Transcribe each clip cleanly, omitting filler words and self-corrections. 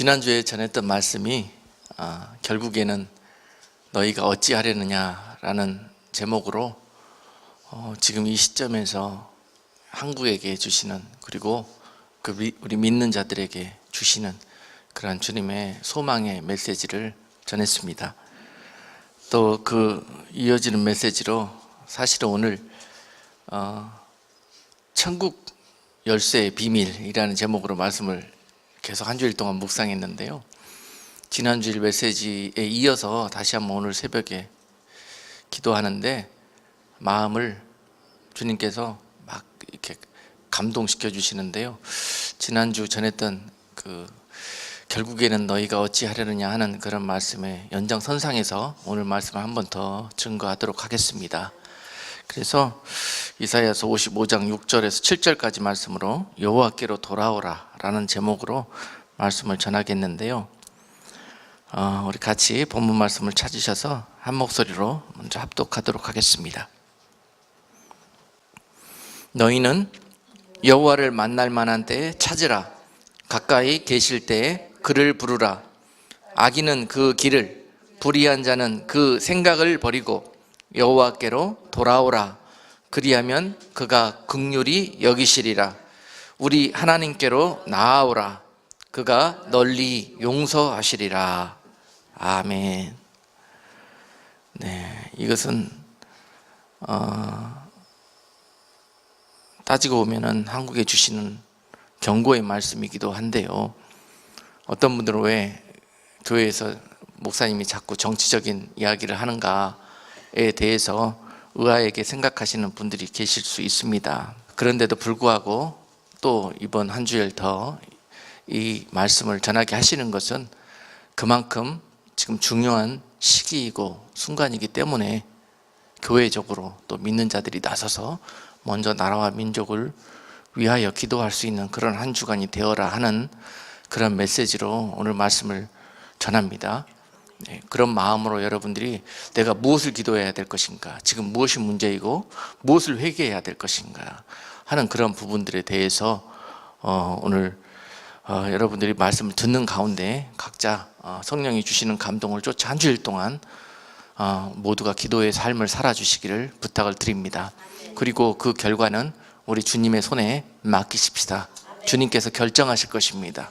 지난주에 전했던 말씀이 결국에는 너희가 어찌하려느냐라는 제목으로 지금 이 시점에서 한국에게 주시는, 그리고 우리 믿는 자들에게 주시는 그러한 주님의 소망의 메시지를 전했습니다. 또 그 이어지는 메시지로 사실은 오늘 천국 열쇠의 비밀이라는 제목으로 말씀을 계속 한 주일 동안 묵상했는데요, 지난주일 메시지에 이어서 다시 한번 오늘 새벽에 기도하는데 마음을 주님께서 막 이렇게 감동시켜 주시는데요, 지난주 전했던 결국에는 너희가 어찌하려느냐 하는 그런 말씀의 연장선상에서 오늘 말씀을 한 번 더 증거하도록 하겠습니다. 그래서 이사야서 55장 6절에서 7절까지 말씀으로 여호와께로 돌아오라 라는 제목으로 말씀을 전하겠는데요, 우리 같이 본문 말씀을 찾으셔서 한 목소리로 먼저 합독하도록 하겠습니다. 너희는 여호와를 만날 만한 때에 찾으라. 가까이 계실 때에 그를 부르라. 악인은 그 길을, 불의한 자는 그 생각을 버리고 여호와께로 돌아오라. 그리하면 그가 긍휼히 여기시리라. 우리 하나님께로 나아오라. 그가 널리 용서하시리라. 아멘. 네, 이것은 따지고 보면은 한국에 주시는 경고의 말씀이기도 한데요, 어떤 분들은 왜 교회에서 목사님이 자꾸 정치적인 이야기를 하는가에 대해서 의아하게 생각하시는 분들이 계실 수 있습니다. 그런데도 불구하고 또 이번 한 주일 더 이 말씀을 전하게 하시는 것은 그만큼 지금 중요한 시기이고 순간이기 때문에 교회적으로 또 믿는 자들이 나서서 먼저 나라와 민족을 위하여 기도할 수 있는 그런 한 주간이 되어라 하는 그런 메시지로 오늘 말씀을 전합니다. 네, 그런 마음으로 여러분들이 내가 무엇을 기도해야 될 것인가, 지금 무엇이 문제이고 무엇을 회개해야 될 것인가 하는 그런 부분들에 대해서 오늘 여러분들이 말씀을 듣는 가운데 각자 성령이 주시는 감동을 쫓아 한 주일 동안 모두가 기도의 삶을 살아주시기를 부탁을 드립니다. 그리고 그 결과는 우리 주님의 손에 맡기십시다. 주님께서 결정하실 것입니다.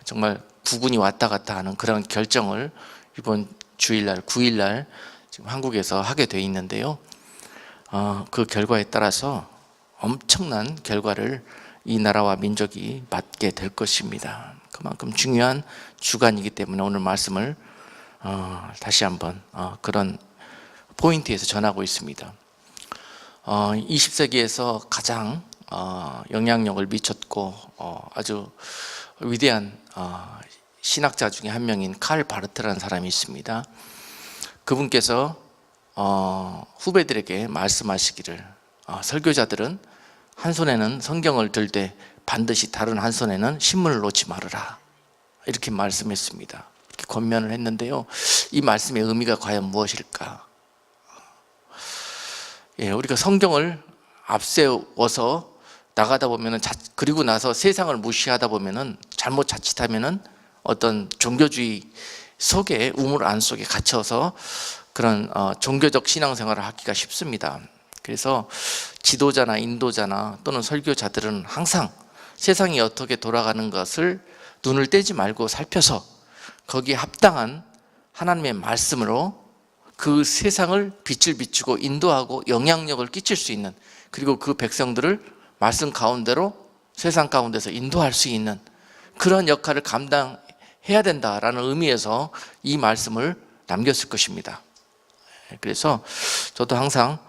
정말 부군이 왔다 갔다 하는 그런 결정을 이번 주일날 9일날 지금 한국에서 하게 돼 있는데요, 그 결과에 따라서 엄청난 결과를 이 나라와 민족이 맞게 될 것입니다. 그만큼 중요한 주간이기 때문에 오늘 말씀을 다시 한번 그런 포인트에서 전하고 있습니다. 20세기에서 가장 영향력을 미쳤고 아주 위대한 신학자 중에 한 명인 칼 바르트라는 사람이 있습니다. 그분께서 후배들에게 말씀하시기를, 설교자들은 한 손에는 성경을 들 때 반드시 다른 한 손에는 신문을 놓지 말아라, 이렇게 말씀했습니다. 이렇게 권면을 했는데요, 이 말씀의 의미가 과연 무엇일까? 우리가 성경을 앞세워서 나가다 보면은, 그리고 나서 세상을 무시하다 보면은, 잘못 자칫하면은 어떤 종교주의 속에, 우물 안 속에 갇혀서 그런 종교적 신앙생활을 하기가 쉽습니다. 그래서 지도자나 인도자나 또는 설교자들은 항상 세상이 어떻게 돌아가는 것을 눈을 떼지 말고 살펴서 거기에 합당한 하나님의 말씀으로 그 세상을 빛을 비추고 인도하고 영향력을 끼칠 수 있는, 그리고 그 백성들을 말씀 가운데로 세상 가운데서 인도할 수 있는 그런 역할을 감당해야 된다라는 의미에서 이 말씀을 남겼을 것입니다. 그래서 저도 항상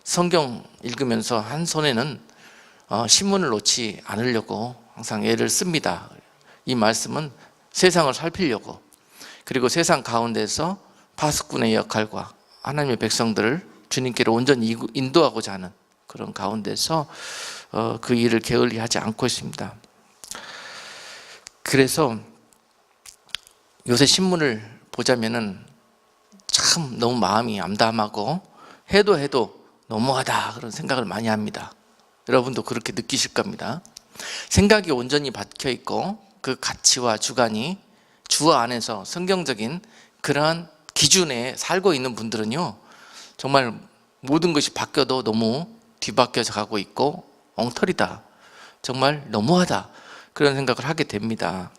성경 읽으면서 한 손에는 신문을 놓지 않으려고 항상 애를 씁니다. 이 말씀은 세상을 살피려고, 그리고 세상 가운데서 파수꾼의 역할과 하나님의 백성들을 주님께로 온전히 인도하고자 하는 그런 가운데서 그 일을 게을리 하지 않고 있습니다. 그래서 요새 신문을 보자면은 참 너무 마음이 암담하고 해도 너무하다 그런 생각을 많이 합니다. 여러분도 그렇게 느끼실 겁니다. 생각이 온전히 박혀 있고 그 가치와 주관이 주 안에서 성경적인 그러한 기준에 살고 있는 분들은요, 정말 모든 것이 바뀌어도 너무 뒤바뀌어서 가고 있고 엉터리다, 정말 너무하다, 그런 생각을 하게 됩니다.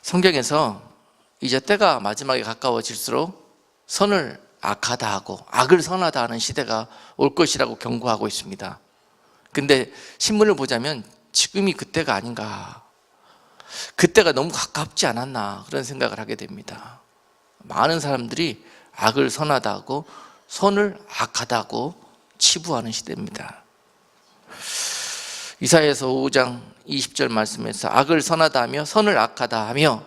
성경에서 이제 때가 마지막에 가까워질수록 선을 악하다 하고 악을 선하다 하는 시대가 올 것이라고 경고하고 있습니다. 근데 신문을 보자면 지금이 그때가 아닌가, 그때가 너무 가깝지 않았나, 그런 생각을 하게 됩니다. 많은 사람들이 악을 선하다 하고 선을 악하다고 치부하는 시대입니다. 이사야서 5장 20절 말씀에서 악을 선하다 하며 선을 악하다 하며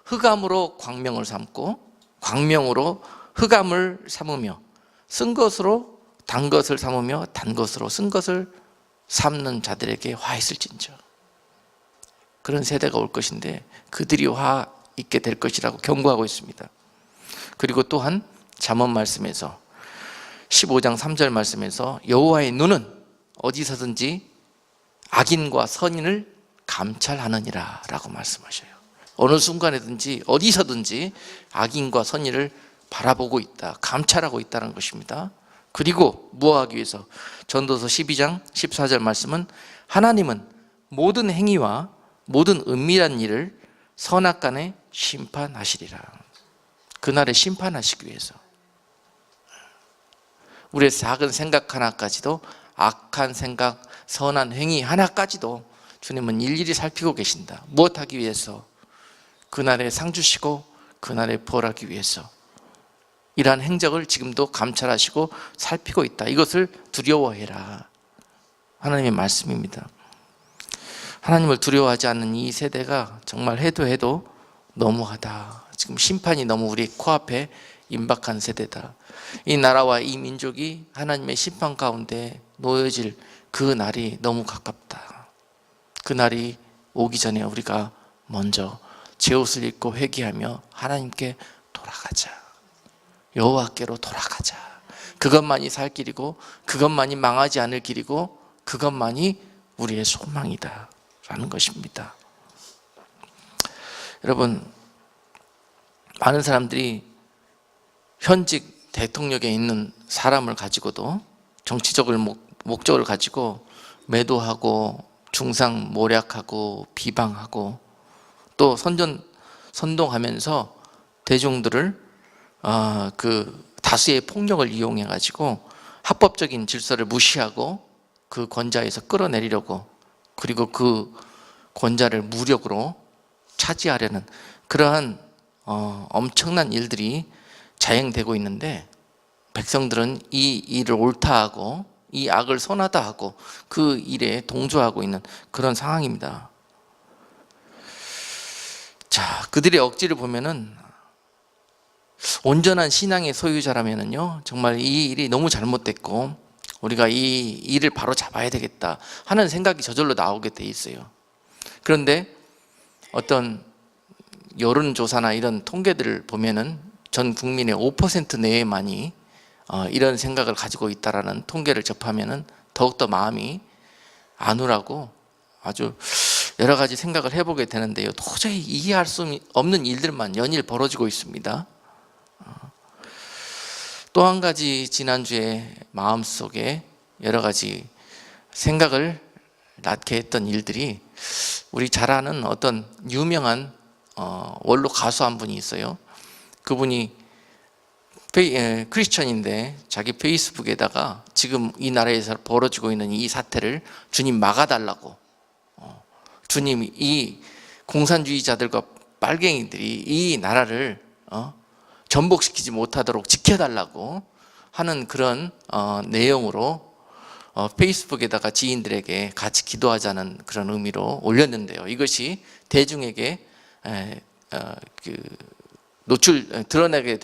흑암으로 광명을 삼고 광명으로 흑암을 삼으며 쓴 것으로 단 것을 삼으며 단 것으로 쓴 것을 삼는 자들에게 화 있을진저. 그런 세대가 올 것인데 그들이 화 있게 될 것이라고 경고하고 있습니다. 그리고 또한 잠언 말씀에서 15장 3절 말씀에서 여호와의 눈은 어디서든지 악인과 선인을 감찰하느니라 라고 말씀하셔요. 어느 순간에든지 어디서든지 악인과 선인을 바라보고 있다, 감찰하고 있다는 것입니다. 그리고 무엇하기 위해서? 전도서 12장 14절 말씀은 하나님은 모든 행위와 모든 은밀한 일을 선악간에 심판하시리라. 그날에 심판하시기 위해서 우리의 작은 생각 하나까지도, 악한 생각, 선한 행위 하나까지도 주님은 일일이 살피고 계신다. 무엇하기 위해서? 그날에 상 주시고 그날에 벌하기 위해서. 이러한 행적을 지금도 감찰하시고 살피고 있다. 이것을 두려워해라. 하나님의 말씀입니다. 하나님을 두려워하지 않는 이 세대가 정말 해도 너무하다. 지금 심판이 너무 우리 코앞에 임박한 세대다. 이 나라와 이 민족이 하나님의 심판 가운데 놓여질 그 날이 너무 가깝다. 그 날이 오기 전에 우리가 먼저 제 옷을 입고 회개하며 하나님께 돌아가자. 여호와께로 돌아가자. 그것만이 살 길이고 그것만이 망하지 않을 길이고 그것만이 우리의 소망이다 라는 것입니다. 여러분, 많은 사람들이 현직 대통령에 있는 사람을 가지고도 정치적인 목적을 가지고 매도하고 중상모략하고 비방하고 또 선동하면서 대중들을 그 다수의 폭력을 이용해 가지고 합법적인 질서를 무시하고 그 권좌에서 끌어내리려고, 그리고 그 권좌를 무력으로 차지하려는 그러한 엄청난 일들이 자행되고 있는데, 백성들은 이 일을 옳다 하고 이 악을 선하다 하고 그 일에 동조하고 있는 그런 상황입니다. 자, 그들의 억지를 보면은 온전한 신앙의 소유자라면은요, 정말 이 일이 너무 잘못됐고 우리가 이 일을 바로 잡아야 되겠다 하는 생각이 저절로 나오게 돼 있어요. 그런데 어떤 여론조사나 이런 통계들을 보면은 전 국민의 5% 내에만이 이런 생각을 가지고 있다라는 통계를 접하면은 더욱더 마음이 안울하고 아주 여러 가지 생각을 해보게 되는데요, 도저히 이해할 수 없는 일들만 연일 벌어지고 있습니다. 또 한 가지, 지난주에 마음속에 여러 가지 생각을 낳게 했던 일들이, 우리 잘 아는 어떤 유명한 원로 가수 한 분이 있어요. 그분이 크리스천인데 자기 페이스북에다가 지금 이 나라에서 벌어지고 있는 이 사태를 주님 막아달라고, 주님 이 공산주의자들과 빨갱이들이 이 나라를 전복시키지 못하도록 지켜달라고 하는 그런 내용으로 페이스북에다가 지인들에게 같이 기도하자는 그런 의미로 올렸는데요, 이것이 대중에게 드러나게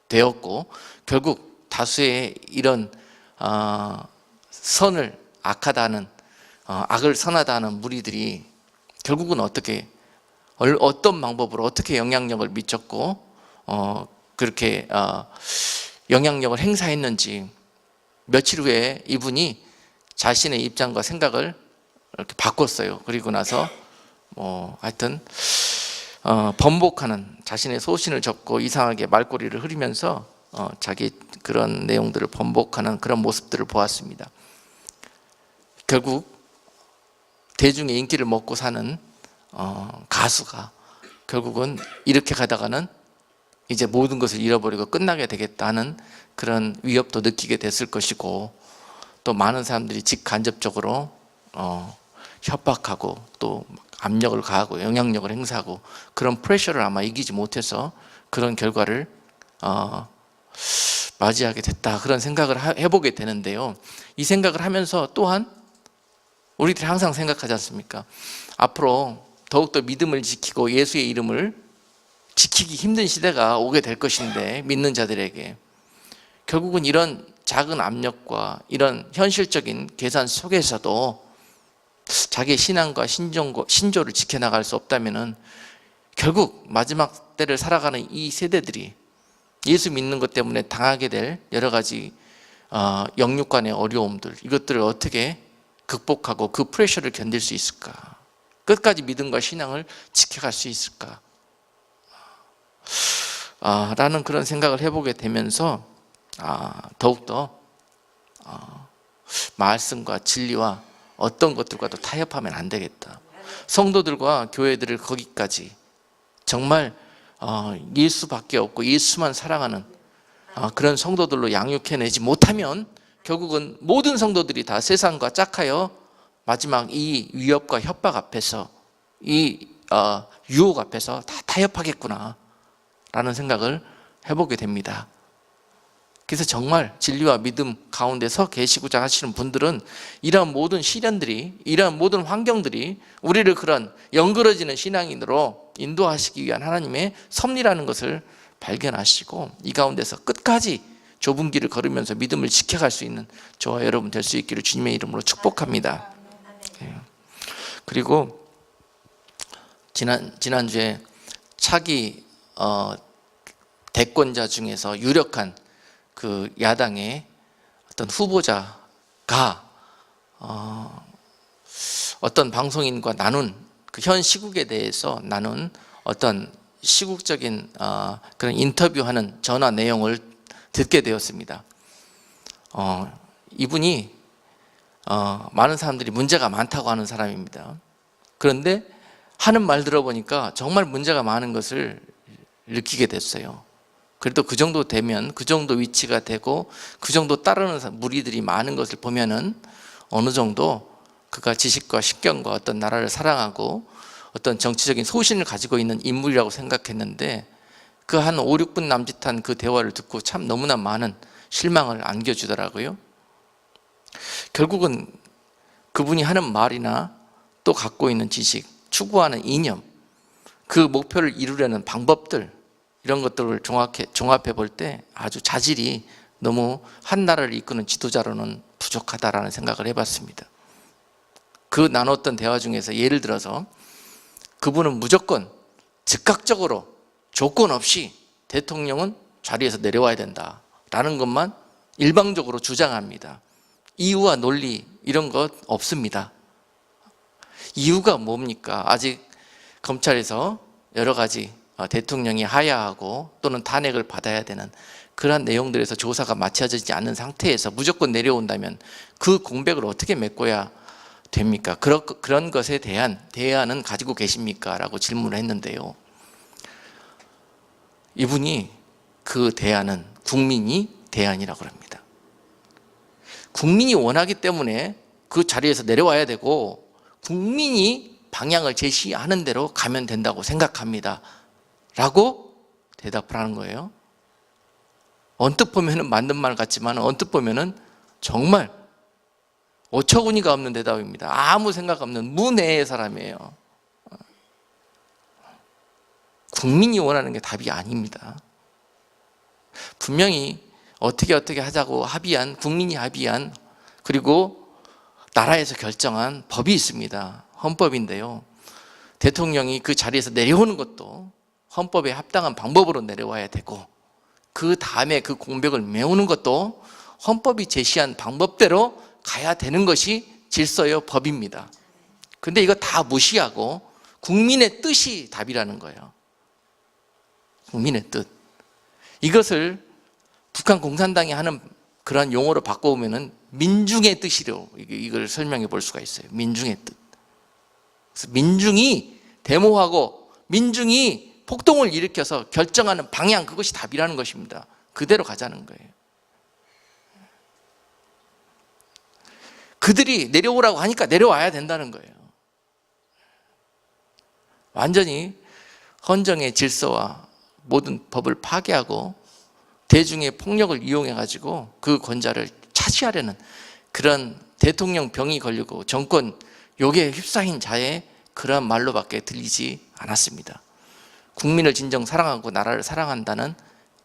되었고, 결국 다수의 이런 선을 악하다는, 악을 선하다는 무리들이 결국은 어떤 방법으로 어떻게 영향력을 미쳤고 그렇게 영향력을 행사했는지, 며칠 후에 이분이 자신의 입장과 생각을 이렇게 바꿨어요. 그리고 나서 하여튼 번복하는, 자신의 소신을 접고 이상하게 말꼬리를 흐리면서 자기 그런 내용들을 번복하는 그런 모습들을 보았습니다. 결국 대중의 인기를 먹고 사는 가수가 결국은 이렇게 가다가는 이제 모든 것을 잃어버리고 끝나게 되겠다는 그런 위협도 느끼게 됐을 것이고, 또 많은 사람들이 직간접적으로 협박하고 또 압력을 가하고 영향력을 행사하고 그런 프레셔를 아마 이기지 못해서 그런 결과를 맞이하게 됐다, 그런 생각을 해보게 되는데요. 이 생각을 하면서 또한 우리들이 항상 생각하지 않습니까? 앞으로 더욱더 믿음을 지키고 예수의 이름을 지키기 힘든 시대가 오게 될 것인데, 믿는 자들에게 결국은 이런 작은 압력과 이런 현실적인 계산 속에서도 자기의 신앙과 신조를 지켜나갈 수 없다면 결국 마지막 때를 살아가는 이 세대들이 예수 믿는 것 때문에 당하게 될 여러 가지 영육 간의 어려움들, 이것들을 어떻게 극복하고 그 프레셔를 견딜 수 있을까? 끝까지 믿음과 신앙을 지켜갈 수 있을까? 라는 그런 생각을 해보게 되면서 더욱더 말씀과 진리와 어떤 것들과도 타협하면 안 되겠다. 성도들과 교회들을 거기까지 정말 예수밖에 없고 예수만 사랑하는 그런 성도들로 양육해내지 못하면 결국은 모든 성도들이 다 세상과 짝하여 마지막 이 위협과 협박 앞에서, 이 유혹 앞에서 다 타협하겠구나 라는 생각을 해보게 됩니다. 그래서 정말 진리와 믿음 가운데 서 계시고자 하시는 분들은 이러한 모든 시련들이, 이러한 모든 환경들이 우리를 그런 영그러지는 신앙인으로 인도하시기 위한 하나님의 섭리라는 것을 발견하시고, 이 가운데서 끝까지 좁은 길을 걸으면서 믿음을 지켜갈 수 있는 저와 여러분 될 수 있기를 주님의 이름으로 축복합니다. 그리고 지난주에 차기 대권자 중에서 유력한 그 야당의 어떤 후보자가 어떤 방송인과 나눈 그 현 시국에 대해서 나눈 어떤 시국적인 그런 인터뷰하는 전화 내용을 듣게 되었습니다. 이분이 많은 사람들이 문제가 많다고 하는 사람입니다. 그런데 하는 말 들어보니까 정말 문제가 많은 것을 느끼게 됐어요. 그래도 그 정도 되면, 그 정도 위치가 되고 그 정도 따르는 무리들이 많은 것을 보면은 어느 정도 그가 지식과 식견과 어떤 나라를 사랑하고 어떤 정치적인 소신을 가지고 있는 인물이라고 생각했는데, 그 한 5, 6분 남짓한 그 대화를 듣고 참 너무나 많은 실망을 안겨주더라고요. 결국은 그분이 하는 말이나 또 갖고 있는 지식, 추구하는 이념, 그 목표를 이루려는 방법들, 이런 것들을 종합해 볼 때 아주 자질이 너무 한 나라를 이끄는 지도자로는 부족하다라는 생각을 해봤습니다. 그 나눴던 대화 중에서 예를 들어서 그분은 무조건 즉각적으로 조건 없이 대통령은 자리에서 내려와야 된다라는 것만 일방적으로 주장합니다. 이유와 논리 이런 것 없습니다. 이유가 뭡니까? 아직 검찰에서 여러 가지 대통령이 하야하고 또는 탄핵을 받아야 되는 그러한 내용들에서 조사가 마쳐지지 않는 상태에서 무조건 내려온다면 그 공백을 어떻게 메꿔야 됩니까? 그런 것에 대한 대안은 가지고 계십니까? 라고 질문을 했는데요. 이분이 그 대안은 국민이 대안이라고 합니다. 국민이 원하기 때문에 그 자리에서 내려와야 되고 국민이 방향을 제시하는 대로 가면 된다고 생각합니다. 라고 대답을 하는 거예요. 언뜻 보면 맞는 말 같지만 언뜻 보면 정말 어처구니가 없는 대답입니다. 아무 생각 없는 문외의 사람이에요. 국민이 원하는 게 답이 아닙니다. 분명히 어떻게 하자고 합의한, 국민이 합의한, 그리고 나라에서 결정한 법이 있습니다. 헌법인데요. 대통령이 그 자리에서 내려오는 것도 헌법에 합당한 방법으로 내려와야 되고, 그 다음에 그 공백을 메우는 것도 헌법이 제시한 방법대로 가야 되는 것이 질서요 법입니다. 근데 이거 다 무시하고 국민의 뜻이 답이라는 거예요. 국민의 뜻. 이것을 북한 공산당이 하는 그런 용어로 바꿔보면은 민중의 뜻이로 이걸 설명해 볼 수가 있어요. 민중의 뜻. 그래서 민중이 데모하고 민중이 폭동을 일으켜서 결정하는 방향, 그것이 답이라는 것입니다. 그대로 가자는 거예요. 그들이 내려오라고 하니까 내려와야 된다는 거예요. 완전히 헌정의 질서와 모든 법을 파괴하고 대중의 폭력을 이용해 가지고 그 권좌를 차지하려는 그런 대통령 병이 걸리고 정권 욕에 휩싸인 자의 그런 말로밖에 들리지 않았습니다. 국민을 진정 사랑하고 나라를 사랑한다는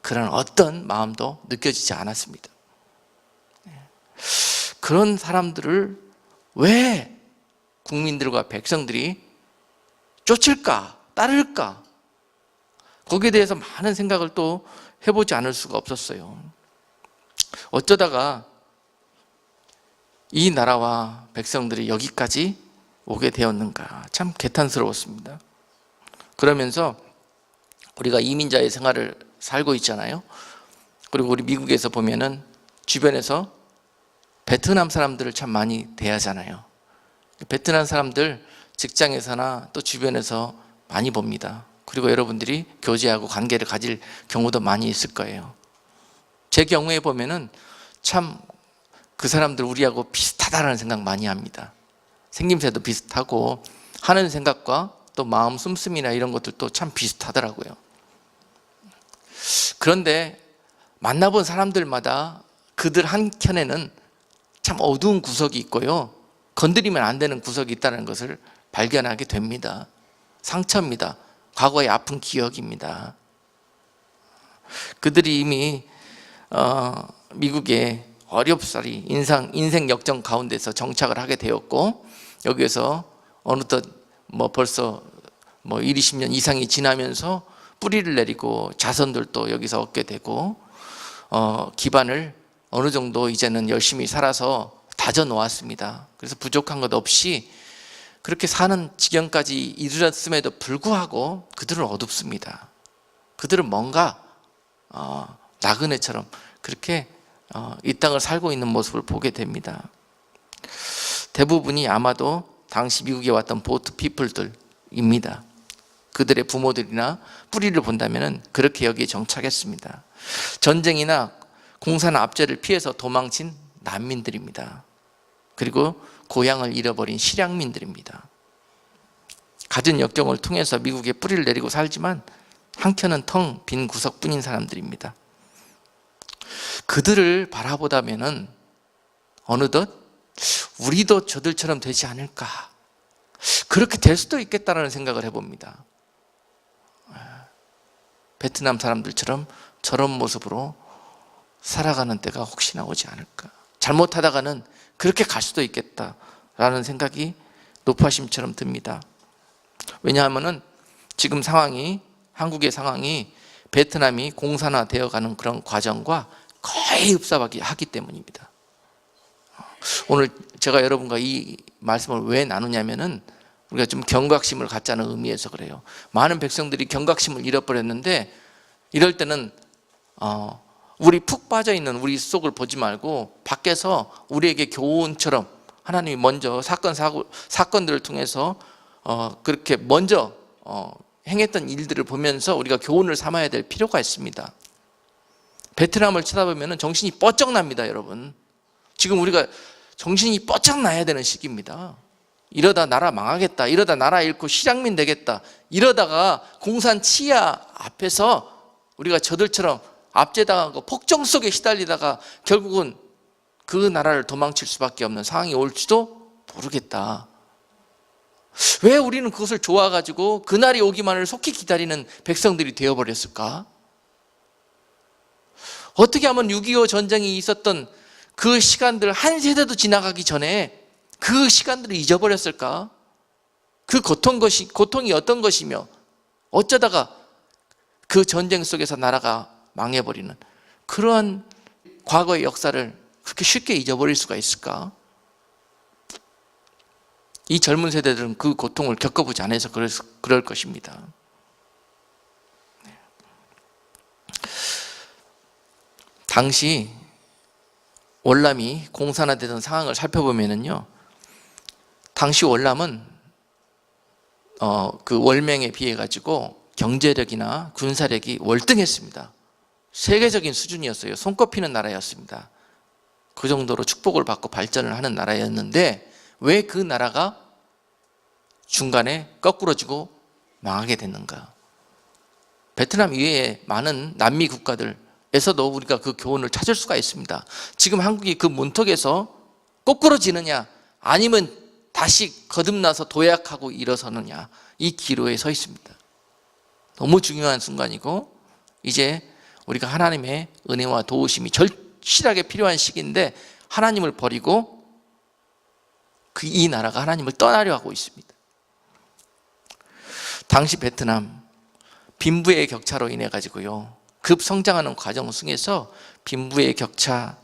그런 어떤 마음도 느껴지지 않았습니다. 그런 사람들을 왜 국민들과 백성들이 쫓을까, 따를까? 거기에 대해서 많은 생각을 또 해보지 않을 수가 없었어요. 어쩌다가 이 나라와 백성들이 여기까지 오게 되었는가, 참 개탄스러웠습니다. 그러면서 우리가 이민자의 생활을 살고 있잖아요. 그리고 우리 미국에서 보면은 주변에서 베트남 사람들을 참 많이 대하잖아요. 베트남 사람들 직장에서나 또 주변에서 많이 봅니다. 그리고 여러분들이 교제하고 관계를 가질 경우도 많이 있을 거예요. 제 경우에 보면은 참 그 사람들 우리하고 비슷하다는 생각 많이 합니다. 생김새도 비슷하고 하는 생각과 또 마음 씀씀이나 이런 것들도 참 비슷하더라고요. 그런데 만나본 사람들마다 그들 한켠에는 참 어두운 구석이 있고요, 건드리면 안 되는 구석이 있다는 것을 발견하게 됩니다. 상처입니다. 과거의 아픈 기억입니다. 그들이 이미 미국의 어렵사리 인생 역전 가운데서 정착을 하게 되었고, 여기에서 어느덧 벌써 20년 이상이 지나면서 뿌리를 내리고 자손들도 여기서 얻게 되고, 기반을 어느 정도 이제는 열심히 살아서 다져 놓았습니다. 그래서 부족한 것 없이 그렇게 사는 지경까지 이르렀음에도 불구하고 그들은 어둡습니다. 그들은 뭔가 나그네처럼 그렇게 이 땅을 살고 있는 모습을 보게 됩니다. 대부분이 아마도 당시 미국에 왔던 보트 피플들입니다. 그들의 부모들이나 뿌리를 본다면 그렇게 여기에 정착했습니다. 전쟁이나 공산 압제를 피해서 도망친 난민들입니다. 그리고 고향을 잃어버린 실향민들입니다. 갖은 역경을 통해서 미국에 뿌리를 내리고 살지만 한켠은 텅 빈 구석뿐인 사람들입니다. 그들을 바라보다면은 어느덧 우리도 저들처럼 되지 않을까, 그렇게 될 수도 있겠다라는 생각을 해봅니다. 베트남 사람들처럼 저런 모습으로 살아가는 때가 혹시나 오지 않을까, 잘못하다가는 그렇게 갈 수도 있겠다라는 생각이 노파심처럼 듭니다. 왜냐하면은 지금 상황이, 한국의 상황이 베트남이 공산화되어 가는 그런 과정과 거의 흡사하기 때문입니다. 오늘 제가 여러분과 이 말씀을 왜 나누냐면은 우리가 좀 경각심을 갖자는 의미에서 그래요. 많은 백성들이 경각심을 잃어버렸는데, 이럴 때는 우리 푹 빠져있는 우리 속을 보지 말고 밖에서 우리에게 교훈처럼 하나님이 먼저 사건들을 통해서 그렇게 먼저 행했던 일들을 보면서 우리가 교훈을 삼아야 될 필요가 있습니다. 베트남을 쳐다보면 정신이 뻗쩍 납니다. 여러분, 지금 우리가 정신이 뻗쩍 나야 되는 시기입니다. 이러다 나라 망하겠다, 이러다 나라 잃고 실향민 되겠다, 이러다가 공산 치하 앞에서 우리가 저들처럼 압제당하고 폭정 속에 시달리다가 결국은 그 나라를 도망칠 수밖에 없는 상황이 올지도 모르겠다. 왜 우리는 그것을 좋아가지고 그날이 오기만을 속히 기다리는 백성들이 되어버렸을까? 어떻게 하면 6.25 전쟁이 있었던 그 시간들 한 세대도 지나가기 전에 그 시간들을 잊어버렸을까? 그 고통이 어떤 것이며 어쩌다가 그 전쟁 속에서 나라가 망해버리는 그러한 과거의 역사를 그렇게 쉽게 잊어버릴 수가 있을까? 이 젊은 세대들은 그 고통을 겪어보지 않아서 그럴 것입니다. 당시 월남이 공산화되던 상황을 살펴보면요, 당시 월남은 그 월맹에 비해 가지고 경제력이나 군사력이 월등했습니다. 세계적인 수준이었어요. 손꼽히는 나라였습니다. 그 정도로 축복을 받고 발전을 하는 나라였는데 왜 그 나라가 중간에 거꾸러지고 망하게 됐는가? 베트남 이외에 많은 남미 국가들에서도 우리가 그 교훈을 찾을 수가 있습니다. 지금 한국이 그 문턱에서 거꾸러지느냐 아니면 다시 거듭나서 도약하고 일어서느냐, 이 기로에 서 있습니다. 너무 중요한 순간이고 이제 우리가 하나님의 은혜와 도우심이 절실하게 필요한 시기인데 하나님을 버리고 이 나라가 하나님을 떠나려 하고 있습니다. 당시 베트남 빈부의 격차로 인해 가지고요, 급성장하는 과정 속에서 빈부의 격차,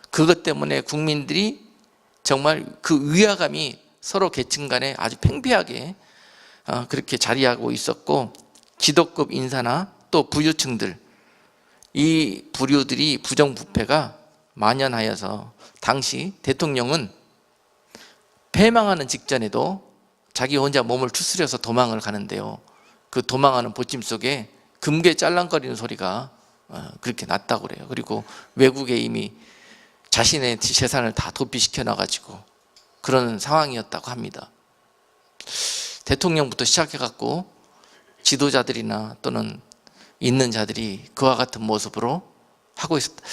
그것 때문에 국민들이 정말 그 위화감이 서로 계층 간에 아주 팽배하게 그렇게 자리하고 있었고, 지도급 인사나 또 부유층들, 이 부류들이 부정부패가 만연하여서 당시 대통령은 패망하는 직전에도 자기 혼자 몸을 추스려서 도망을 가는데요, 그 도망하는 보침 속에 금괴 짤랑거리는 소리가 그렇게 났다고 그래요. 그리고 외국에 이미 자신의 재산을 다 도피시켜 놔가지고 그런 상황이었다고 합니다. 대통령부터 시작해갖고 지도자들이나 또는 있는 자들이 그와 같은 모습으로 하고 있었다.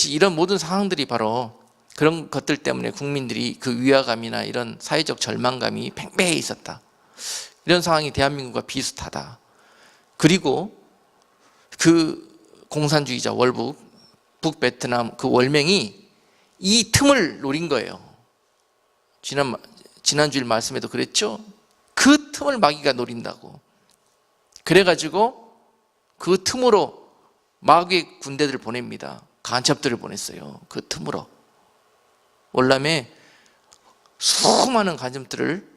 이런 모든 상황들이 바로 그런 것들 때문에 국민들이 그 위화감이나 이런 사회적 절망감이 팽배해 있었다. 이런 상황이 대한민국과 비슷하다. 그리고 그 공산주의자 월북, 북베트남 그 월맹이 이 틈을 노린 거예요. 지난주일 말씀에도 그랬죠. 그 틈을 마귀가 노린다고. 그래가지고 그 틈으로 마귀의 군대들을 보냅니다. 간첩들을 보냈어요. 그 틈으로. 월남에 수많은 간첩들을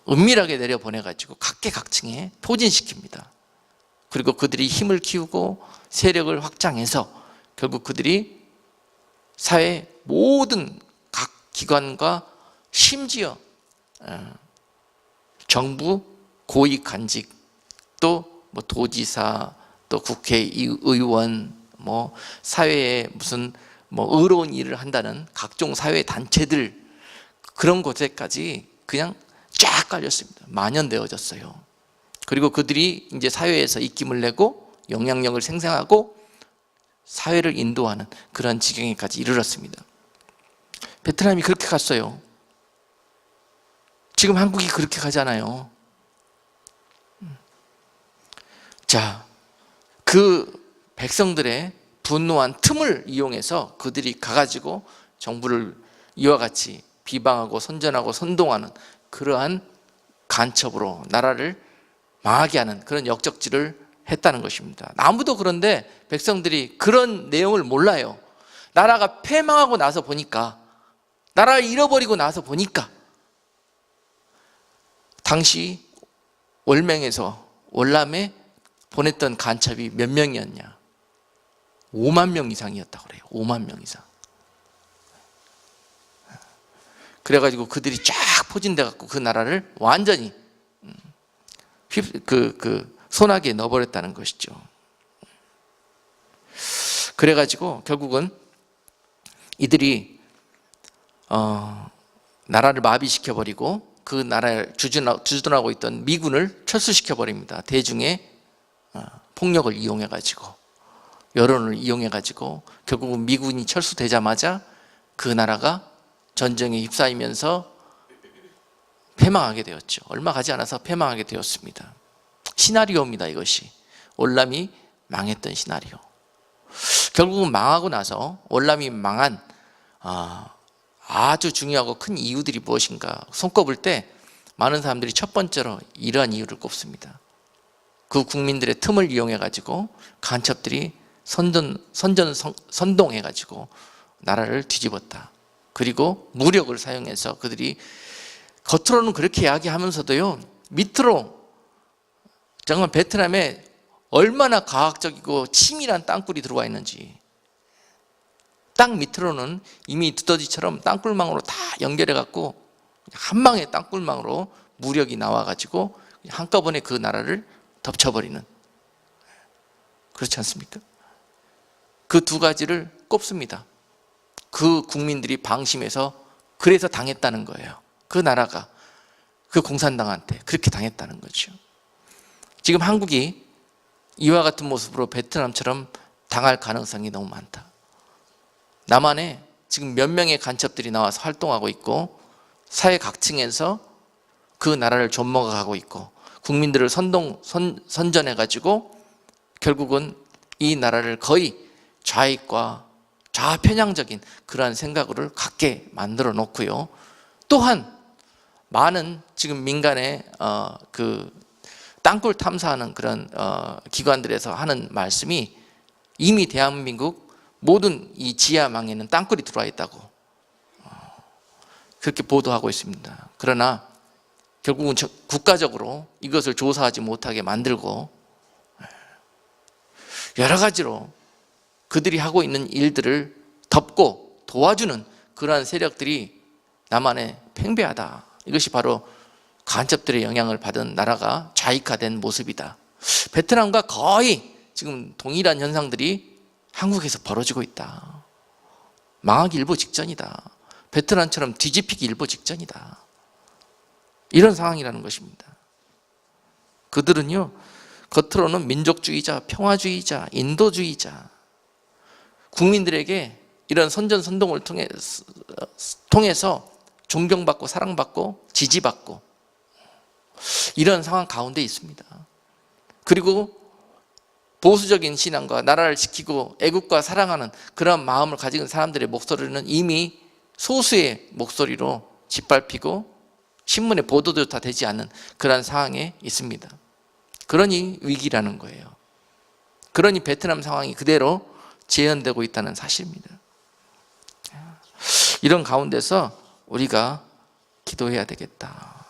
은밀하게 내려보내가지고 각계각층에 포진시킵니다. 그리고 그들이 힘을 키우고 세력을 확장해서 결국 그들이 사회 모든 각 기관과 심지어 정부 고위 간직, 또 뭐 도지사, 또 국회의원, 뭐 사회에 무슨 뭐 의로운 일을 한다는 각종 사회 단체들, 그런 곳에까지 그냥 쫙 깔렸습니다. 만연되어졌어요. 그리고 그들이 이제 사회에서 입김을 내고 영향력을 생성하고 사회를 인도하는 그런 지경에까지 이르렀습니다. 베트남이 그렇게 갔어요. 지금 한국이 그렇게 가잖아요. 자, 그 백성들의 분노한 틈을 이용해서 그들이 가가지고 정부를 이와 같이 비방하고 선전하고 선동하는 그러한 간첩으로 나라를 망하게 하는 그런 역적질을 했다는 것입니다. 아무도 그런데 백성들이 그런 내용을 몰라요. 나라가 패망하고 나서 보니까, 나라를 잃어버리고 나서 보니까 당시 월맹에서 월남에 보냈던 간첩이 몇 명이었냐? 5만 명 이상이었다고 그래요. 5만 명 이상. 그래가지고 그들이 쫙 포진돼 갖고 그 나라를 완전히 소나기에 넣어버렸다는 것이죠. 그래가지고 결국은 이들이 나라를 마비시켜버리고 그 나라를 주둔하고 있던 미군을 철수시켜버립니다. 대중의 폭력을 이용해가지고, 여론을 이용해가지고 결국은 미군이 철수되자마자 그 나라가 전쟁에 휩싸이면서 패망하게 되었죠. 얼마 가지 않아서 패망하게 되었습니다. 시나리오입니다. 이것이 월남이 망했던 시나리오. 결국은 망하고 나서 월남이 망한 아주 중요하고 큰 이유들이 무엇인가 손꼽을 때 많은 사람들이 첫 번째로 이러한 이유를 꼽습니다. 그 국민들의 틈을 이용해 가지고 간첩들이 선동해 가지고 나라를 뒤집었다. 그리고 무력을 사용해서 그들이 겉으로는 그렇게 이야기하면서도요, 밑으로 정말 베트남에 얼마나 과학적이고 치밀한 땅굴이 들어와 있는지, 땅 밑으로는 이미 두더지처럼 땅굴망으로 다 연결해 갖고 한 방에 땅굴망으로 무력이 나와 가지고 한꺼번에 그 나라를 덮쳐버리는, 그렇지 않습니까? 그 두 가지를 꼽습니다. 그 국민들이 방심해서 그래서 당했다는 거예요. 그 나라가 그 공산당한테 그렇게 당했다는 거죠. 지금 한국이 이와 같은 모습으로 베트남처럼 당할 가능성이 너무 많다. 남한에 지금 몇 명의 간첩들이 나와서 활동하고 있고, 사회 각층에서 그 나라를 좀먹어가고 있고, 국민들을 선전해가지고 결국은 이 나라를 거의 좌익과 좌편향적인 그러한 생각을 갖게 만들어 놓고요. 또한 많은 지금 민간의 그 땅굴 탐사하는 그런 기관들에서 하는 말씀이, 이미 대한민국 모든 이 지하망에는 땅굴이 들어와 있다고 그렇게 보도하고 있습니다. 그러나 결국은 국가적으로 이것을 조사하지 못하게 만들고 여러 가지로 그들이 하고 있는 일들을 덮고 도와주는 그러한 세력들이 남한에 팽배하다. 이것이 바로 간첩들의 영향을 받은 나라가 좌익화된 모습이다. 베트남과 거의 지금 동일한 현상들이 한국에서 벌어지고 있다. 망하기 일보 직전이다. 베트남처럼 뒤집히기 일보 직전이다. 이런 상황이라는 것입니다. 그들은요, 겉으로는 민족주의자, 평화주의자, 인도주의자, 국민들에게 이런 선전선동을 통해서 존경받고 사랑받고 지지받고 이런 상황 가운데 있습니다. 그리고 보수적인 신앙과 나라를 지키고 애국과 사랑하는 그런 마음을 가진 사람들의 목소리는 이미 소수의 목소리로 짓밟히고 신문에 보도도 다 되지 않는 그런 상황에 있습니다. 그러니 위기라는 거예요. 그러니 베트남 상황이 그대로 재현되고 있다는 사실입니다. 이런 가운데서 우리가 기도해야 되겠다.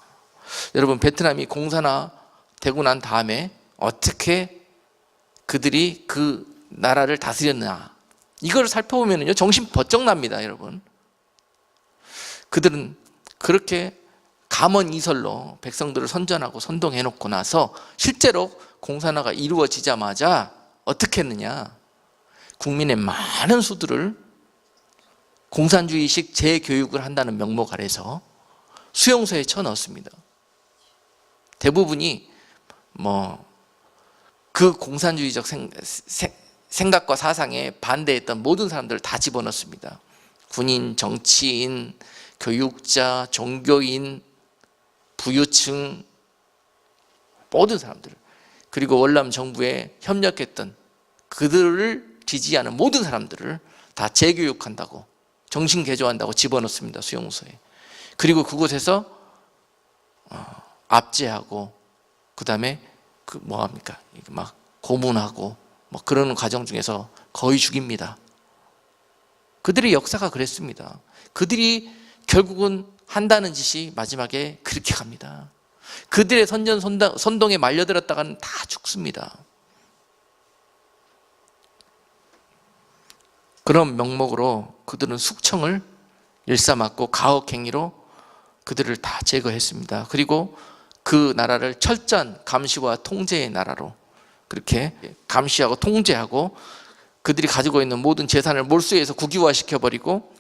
여러분, 베트남이 공산화되고 난 다음에 어떻게 그들이 그 나라를 다스렸나, 이걸 살펴보면요, 정신 번쩍 납니다. 여러분, 그들은 그렇게 감언이설로 백성들을 선전하고 선동해 놓고 나서 실제로 공산화가 이루어지자마자 어떻게 했느냐, 국민의 많은 수들을 공산주의식 재교육을 한다는 명목 아래서 수용소에 쳐넣었습니다. 대부분이 그 공산주의적 생각과 사상에 반대했던 모든 사람들을 다 집어넣습니다. 군인, 정치인, 교육자, 종교인, 부유층, 모든 사람들, 그리고 월남 정부에 협력했던 그들을 지지하는 모든 사람들을 다 재교육한다고, 정신개조한다고 집어넣습니다. 수용소에. 그리고 그곳에서 압제하고, 그 다음에 막 고문하고 그러는 과정 중에서 거의 죽입니다. 그들의 역사가 그랬습니다. 그들이 결국은 한다는 짓이 마지막에 그렇게 갑니다. 그들의 선동에 말려들었다가는 다 죽습니다. 그런 명목으로 그들은 숙청을 일삼았고 가혹행위로 그들을 다 제거했습니다. 그리고 그 나라를 철저한 감시와 통제의 나라로 그렇게 감시하고 통제하고, 그들이 가지고 있는 모든 재산을 몰수해서 국유화시켜버리고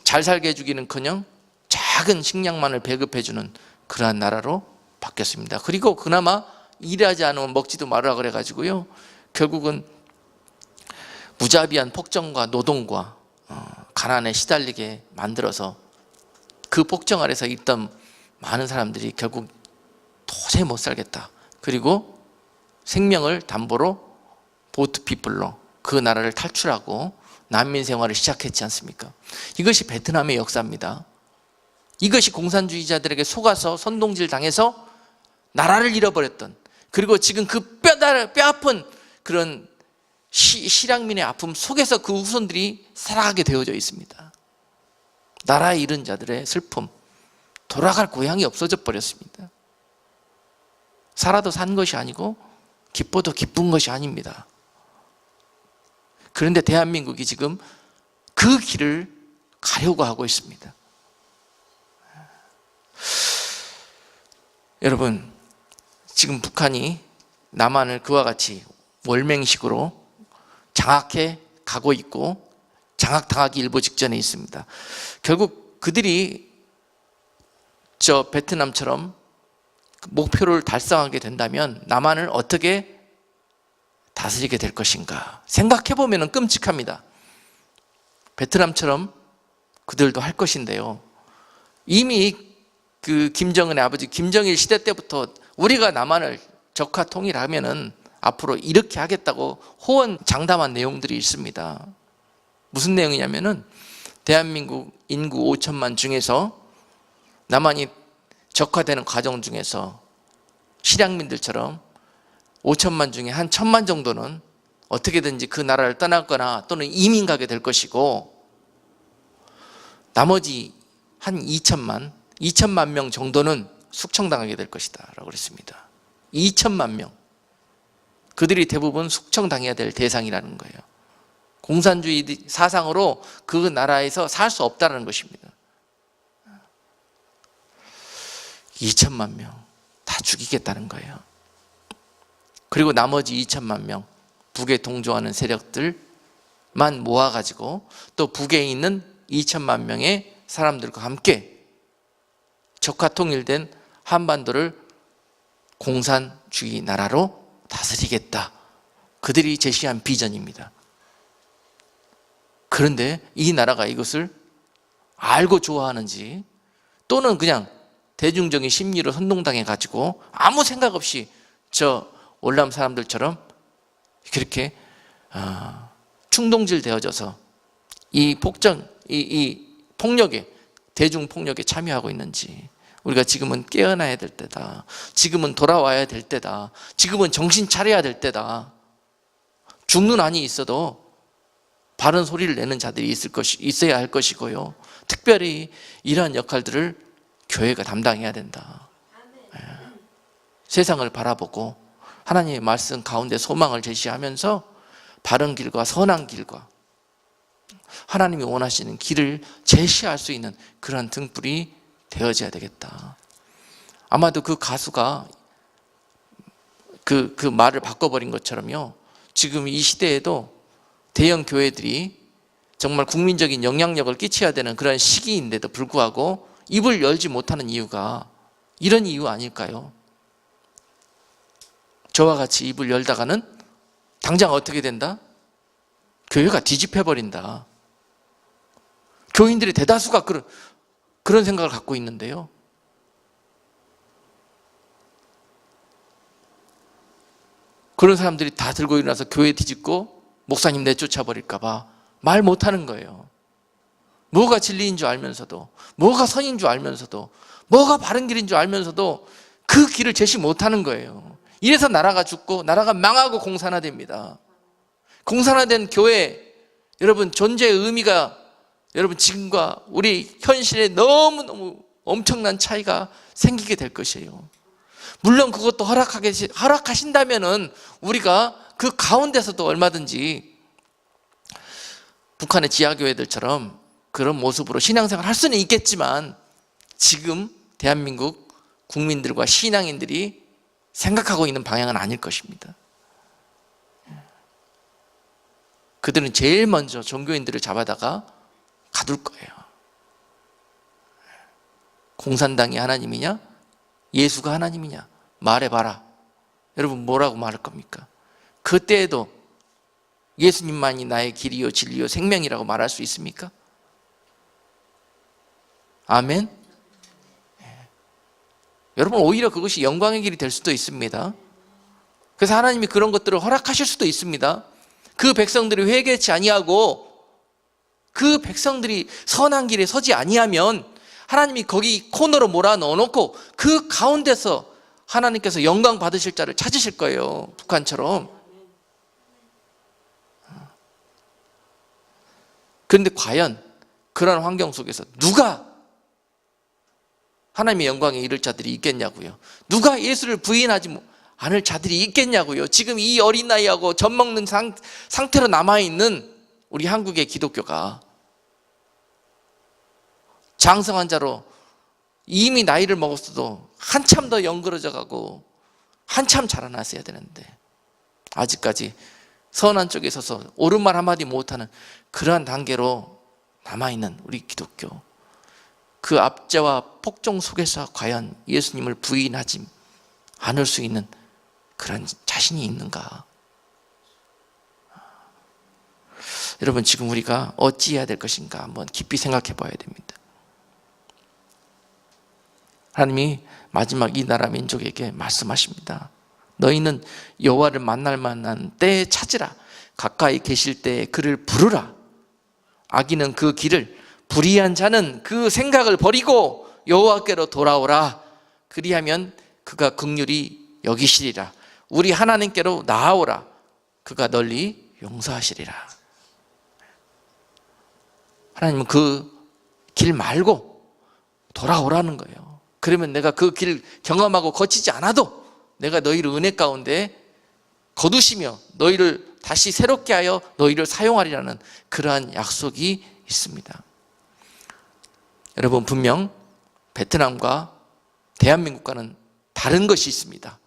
잘 살게 해주기는커녕 작은 식량만을 배급해주는 그러한 나라로 바뀌었습니다. 그리고 그나마 일하지 않으면 먹지도 말으라 그래가지고요, 결국은 무자비한 폭정과 노동과 가난에 시달리게 만들어서 그 폭정 아래서 있던 많은 사람들이 결국 도저히 못 살겠다, 그리고 생명을 담보로 보트피플로 그 나라를 탈출하고 난민 생활을 시작했지 않습니까? 이것이 베트남의 역사입니다. 이것이 공산주의자들에게 속아서 선동질 당해서 나라를 잃어버렸던, 그리고 지금 그 뼈아픈 그런 실향민의 아픔 속에서 그 후손들이 살아가게 되어져 있습니다. 나라 잃은 자들의 슬픔, 돌아갈 고향이 없어져 버렸습니다. 살아도 산 것이 아니고 기뻐도 기쁜 것이 아닙니다. 그런데 대한민국이 지금 그 길을 가려고 하고 있습니다. 여러분, 지금 북한이 남한을 그와 같이 월맹식으로 장악해 가고 있고 장악당하기 일보 직전에 있습니다. 결국 그들이 저 베트남처럼 목표를 달성하게 된다면 남한을 어떻게 다스리게 될 것인가 생각해 보면 끔찍합니다. 베트남처럼 그들도 할 것인데요. 이미 그 김정은의 아버지 김정일 시대 때부터 우리가 남한을 적화 통일하면은 앞으로 이렇게 하겠다고 호언장담한 내용들이 있습니다. 무슨 내용이냐면은 대한민국 인구 5천만 중에서 남한이 적화되는 과정 중에서 실향민들처럼 5천만 중에 한 1,000만 정도는 어떻게든지 그 나라를 떠나거나 또는 이민 가게 될 것이고 나머지 한 2천만 명 정도는 숙청당하게 될 것이다 라고 그랬습니다. 2천만 명. 그들이 대부분 숙청당해야 될 대상이라는 거예요. 공산주의 사상으로 그 나라에서 살 수 없다는 것입니다. 2천만 명 다 죽이겠다는 거예요. 그리고 나머지 2천만 명 북에 동조하는 세력들만 모아가지고 또 북에 있는 2천만 명의 사람들과 함께 적화 통일된 한반도를 공산주의 나라로 다스리겠다. 그들이 제시한 비전입니다. 그런데 이 나라가 이것을 알고 좋아하는지 또는 그냥 대중적인 심리로 선동당해 가지고 아무 생각 없이 저 월남 사람들처럼 그렇게 충동질 되어져서 이 폭력에 대중 폭력에 참여하고 있는지 우리가 지금은 깨어나야 될 때다. 지금은 돌아와야 될 때다. 지금은 정신 차려야 될 때다. 죽는 한이 있어도 바른 소리를 내는 자들이 있어야 할 것이고요. 특별히 이러한 역할들을 교회가 담당해야 된다. 세상을 바라보고 하나님의 말씀 가운데 소망을 제시하면서 바른 길과 선한 길과 하나님이 원하시는 길을 제시할 수 있는 그런 등불이 되어져야 되겠다. 아마도 그 가수가 그 말을 바꿔버린 것처럼요. 지금 이 시대에도 대형 교회들이 정말 국민적인 영향력을 끼쳐야 되는 그런 시기인데도 불구하고 입을 열지 못하는 이유가 이런 이유 아닐까요? 저와 같이 입을 열다가는 당장 어떻게 된다? 교회가 뒤집혀버린다. 교인들의 대다수가 그런 생각을 갖고 있는데요. 그런 사람들이 다 들고 일어나서 교회 뒤집고 목사님 내쫓아버릴까 봐 말 못하는 거예요. 뭐가 진리인 줄 알면서도 뭐가 선인 줄 알면서도 뭐가 바른 길인 줄 알면서도 그 길을 제시 못하는 거예요. 이래서 나라가 죽고 나라가 망하고 공산화됩니다. 공산화된 교회 여러분 존재의 의미가 여러분 지금과 우리 현실에 너무너무 엄청난 차이가 생기게 될 것이에요. 물론 그것도 허락하신다면은 우리가 그 가운데서도 얼마든지 북한의 지하교회들처럼 그런 모습으로 신앙생활 할 수는 있겠지만 지금 대한민국 국민들과 신앙인들이 생각하고 있는 방향은 아닐 것입니다. 그들은 제일 먼저 종교인들을 잡아다가 가둘 거예요. 공산당이 하나님이냐? 예수가 하나님이냐? 말해봐라. 여러분 뭐라고 말할 겁니까? 그때에도 예수님만이 나의 길이요 진리요 생명이라고 말할 수 있습니까? 아멘? 여러분 오히려 그것이 영광의 길이 될 수도 있습니다. 그래서 하나님이 그런 것들을 허락하실 수도 있습니다. 그 백성들이 회개치 아니하고 그 백성들이 선한 길에 서지 아니하면 하나님이 거기 코너로 몰아넣어놓고 그 가운데서 하나님께서 영광 받으실 자를 찾으실 거예요. 북한처럼. 그런데 과연 그런 환경 속에서 누가 하나님의 영광에 이를 자들이 있겠냐고요. 누가 예수를 부인하지 않을 자들이 있겠냐고요. 지금 이 어린 나이하고 젖먹는 상태로 남아있는 우리 한국의 기독교가 장성한 자로 이미 나이를 먹었어도 한참 더 영그러져 가고 한참 자라났어야 되는데 아직까지 선한 쪽에 서서 옳은 말 한마디 못하는 그러한 단계로 남아있는 우리 기독교, 그 압제와 폭정 속에서 과연 예수님을 부인하지 않을 수 있는 그런 자신이 있는가? 여러분, 지금 우리가 어찌해야 될 것인가 한번 깊이 생각해 봐야 됩니다. 하나님이 마지막 이 나라 민족에게 말씀하십니다. 너희는 여호와를 만날 만한 때에 찾으라. 가까이 계실 때에 그를 부르라. 악인은 그 길을, 불의한 자는 그 생각을 버리고 여호와께로 돌아오라. 그리하면 그가 긍휼히 여기시리라. 우리 하나님께로 나아오라. 그가 널리 용서하시리라. 하나님은 그 길 말고 돌아오라는 거예요. 그러면 내가 그 길 경험하고 거치지 않아도 내가 너희를 은혜 가운데 거두시며 너희를 다시 새롭게 하여 너희를 사용하리라는 그러한 약속이 있습니다. 여러분, 분명 베트남과 대한민국과는 다른 것이 있습니다.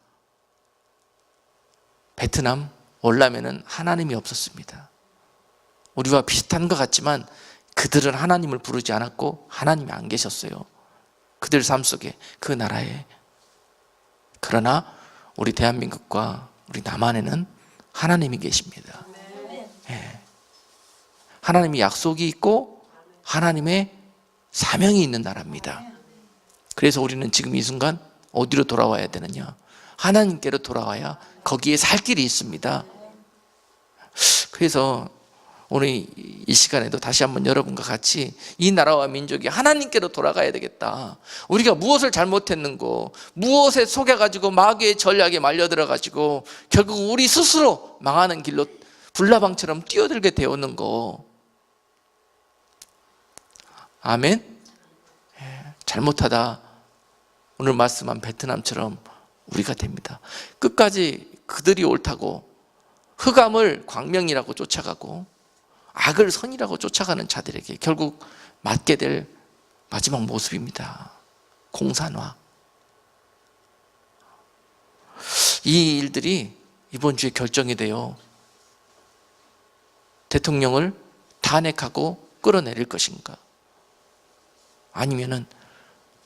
베트남 월남에는 하나님이 없었습니다. 우리와 비슷한 것 같지만 그들은 하나님을 부르지 않았고 하나님이 안 계셨어요. 그들 삶 속에, 그 나라에. 그러나 우리 대한민국과 우리 남한에는 하나님이 계십니다. 예. 하나님이 약속이 있고 하나님의 사명이 있는 나라입니다. 그래서 우리는 지금 이 순간 어디로 돌아와야 되느냐? 하나님께로 돌아와야 거기에 살 길이 있습니다. 그래서 오늘 이 시간에도 다시 한번 여러분과 같이 이 나라와 민족이 하나님께로 돌아가야 되겠다. 우리가 무엇을 잘못했는고, 무엇에 속여가지고 마귀의 전략에 말려들어가지고 결국 우리 스스로 망하는 길로 불나방처럼 뛰어들게 되었는고. 아멘? 잘못하다 오늘 말씀한 베트남처럼 우리가 됩니다. 끝까지 그들이 옳다고 흑암을 광명이라고 쫓아가고 악을 선이라고 쫓아가는 자들에게 결국 맞게 될 마지막 모습입니다. 공산화. 이 일들이 이번 주에 결정이 돼요. 대통령을 탄핵하고 끌어내릴 것인가, 아니면은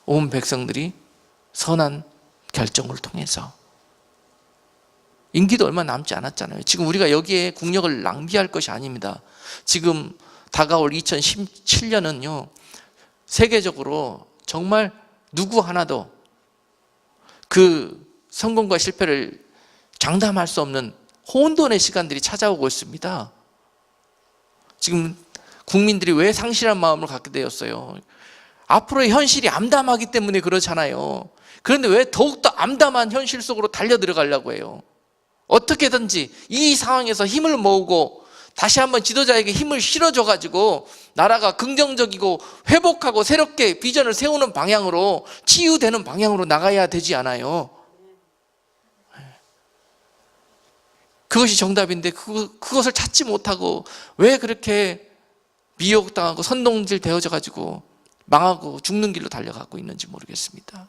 온 백성들이 선한 결정을 통해서, 임기도 얼마 남지 않았잖아요. 지금 우리가 여기에 국력을 낭비할 것이 아닙니다. 지금 다가올 2017년은요 세계적으로 정말 누구 하나도 그 성공과 실패를 장담할 수 없는 혼돈의 시간들이 찾아오고 있습니다. 지금 국민들이 왜 상실한 마음을 갖게 되었어요? 앞으로의 현실이 암담하기 때문에 그렇잖아요. 그런데 왜 더욱더 암담한 현실 속으로 달려 들어가려고 해요? 어떻게든지 이 상황에서 힘을 모으고 다시 한번 지도자에게 힘을 실어줘가지고 나라가 긍정적이고 회복하고 새롭게 비전을 세우는 방향으로, 치유되는 방향으로 나가야 되지 않아요? 그것이 정답인데 그것을 찾지 못하고 왜 그렇게 미혹당하고 선동질 되어져 가지고 망하고 죽는 길로 달려가고 있는지 모르겠습니다.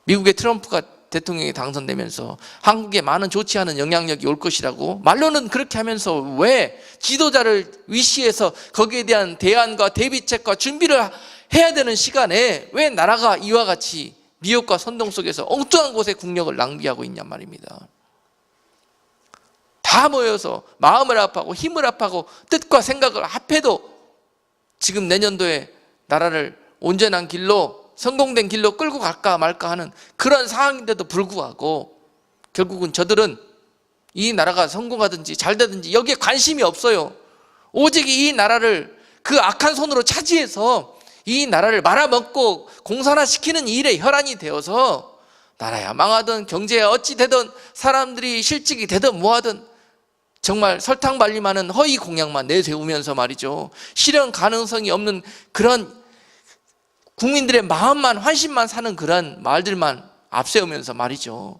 미국의 트럼프가 대통령이 당선되면서 한국에 많은 좋지 않은 영향력이 올 것이라고 말로는 그렇게 하면서 왜 지도자를 위시해서 거기에 대한 대안과 대비책과 준비를 해야 되는 시간에 왜 나라가 이와 같이 미혹과 선동 속에서 엉뚱한 곳에 국력을 낭비하고 있냔 말입니다. 다 모여서 마음을 합하고 힘을 합하고 뜻과 생각을 합해도 지금 내년도에 나라를 온전한 길로, 성공된 길로 끌고 갈까 말까 하는 그런 상황인데도 불구하고 결국은 저들은 이 나라가 성공하든지 잘 되든지 여기에 관심이 없어요. 오직 이 나라를 그 악한 손으로 차지해서 이 나라를 말아먹고 공산화시키는 일에 혈안이 되어서 나라야 망하든 경제야 어찌 되든 사람들이 실직이 되든 뭐하든 정말 설탕 발림하는 허위 공약만 내세우면서 말이죠, 실현 가능성이 없는 그런 국민들의 마음만 환심만 사는 그런 말들만 앞세우면서 말이죠.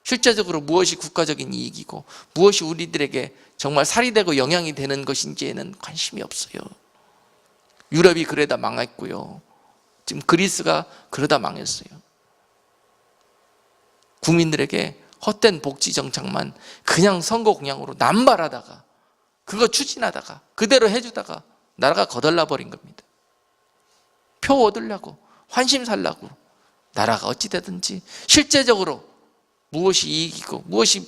실제적으로 무엇이 국가적인 이익이고 무엇이 우리들에게 정말 살이 되고 영향이 되는 것인지에는 관심이 없어요. 유럽이 그러다 망했고요. 지금 그리스가 그러다 망했어요. 국민들에게 헛된 복지 정책만 그냥 선거 공약으로 남발하다가 그거 추진하다가 그대로 해주다가 나라가 거덜나 버린 겁니다. 표 얻으려고 환심 살려고 나라가 어찌되든지 실제적으로 무엇이 이익이고 무엇이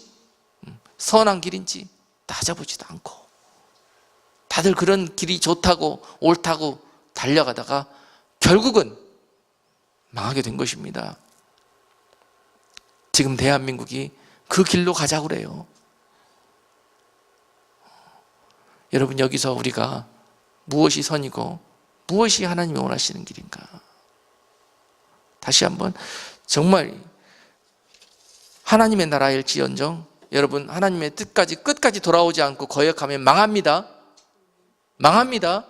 선한 길인지 따져보지도 않고 다들 그런 길이 좋다고 옳다고 달려가다가 결국은 망하게 된 것입니다. 지금 대한민국이 그 길로 가자고 그래요. 여러분, 여기서 우리가 무엇이 선이고 무엇이 하나님이 원하시는 길인가? 다시 한번 정말 하나님의 나라일지언정 여러분, 하나님의 뜻까지 끝까지 돌아오지 않고 거역하면 망합니다. 망합니다.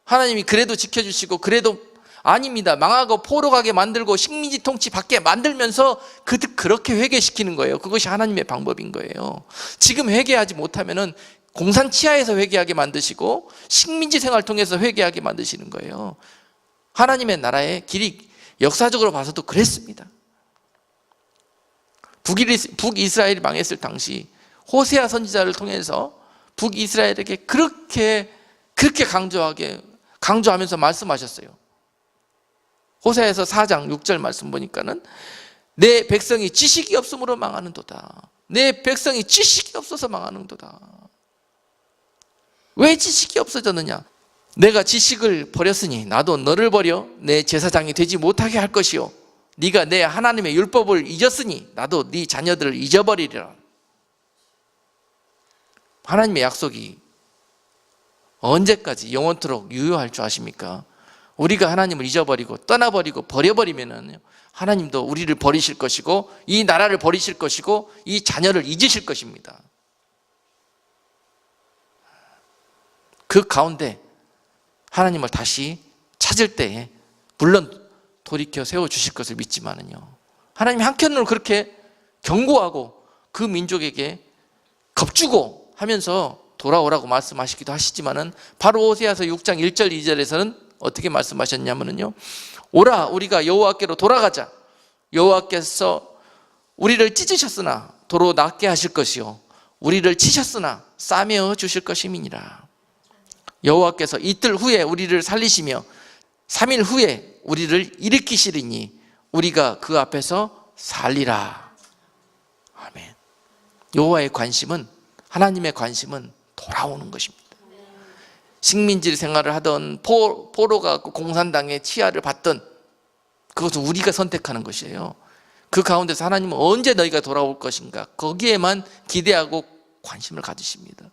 하나님이 그래도 지켜주시고 그래도 아닙니다. 망하고 포로가게 만들고 식민지 통치 받게 만들면서 그렇게 회개시키는 거예요. 그것이 하나님의 방법인 거예요. 지금 회개하지 못하면은 공산 치하에서 회개하게 만드시고 식민지 생활 통해서 회개하게 만드시는 거예요. 하나님의 나라의 길이 역사적으로 봐서도 그랬습니다. 북이스라엘이 망했을 당시 호세아 선지자를 통해서 북이스라엘에게 그렇게 강조하면서 말씀하셨어요. 호세아에서 4장 6절 말씀 보니까는 내 백성이 지식이 없으므로 망하는도다. 내 백성이 지식이 없어서 망하는도다. 왜 지식이 없어졌느냐? 내가 지식을 버렸으니 나도 너를 버려 내 제사장이 되지 못하게 할 것이요, 네가 내 하나님의 율법을 잊었으니 나도 네 자녀들을 잊어버리리라. 하나님의 약속이 언제까지 영원토록 유효할 줄 아십니까? 우리가 하나님을 잊어버리고 떠나버리고 버려버리면 하나님도 우리를 버리실 것이고 이 나라를 버리실 것이고 이 자녀를 잊으실 것입니다. 그 가운데 하나님을 다시 찾을 때에 물론 돌이켜 세워주실 것을 믿지만은요, 하나님이 한편으로 그렇게 경고하고 그 민족에게 겁주고 하면서 돌아오라고 말씀하시기도 하시지만은 바로 호세아서 6장 1절 2절에서는 어떻게 말씀하셨냐면요, 오라 우리가 여호와께로 돌아가자. 여호와께서 우리를 찢으셨으나 도로 낫게 하실 것이요 우리를 치셨으나 싸매어 주실 것임이니라. 여호와께서 이틀 후에 우리를 살리시며 3일 후에 우리를 일으키시리니 우리가 그 앞에서 살리라. 아멘. 여호와의 관심은, 하나님의 관심은 돌아오는 것입니다. 식민지 생활을 하던 포로가 공산당의 치하를 받던 그것은 우리가 선택하는 것이에요. 그 가운데서 하나님은 언제 너희가 돌아올 것인가, 거기에만 기대하고 관심을 가지십니다.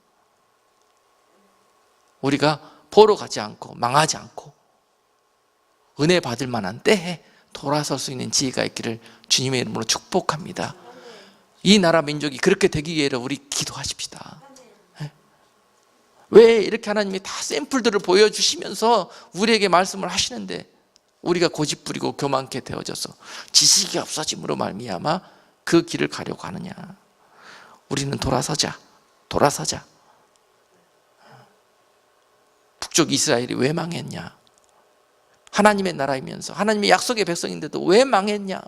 우리가 포로 가지 않고 망하지 않고 은혜 받을 만한 때에 돌아설 수 있는 지혜가 있기를 주님의 이름으로 축복합니다. 이 나라 민족이 그렇게 되기 위해서 우리 기도하십시다. 왜 이렇게 하나님이 다 샘플들을 보여주시면서 우리에게 말씀을 하시는데 우리가 고집부리고 교만케 되어져서 지식이 없어짐으로 말미암아 그 길을 가려고 하느냐? 우리는 돌아서자. 북쪽 이스라엘이 왜 망했냐? 하나님의 나라이면서 하나님의 약속의 백성인데도 왜 망했냐?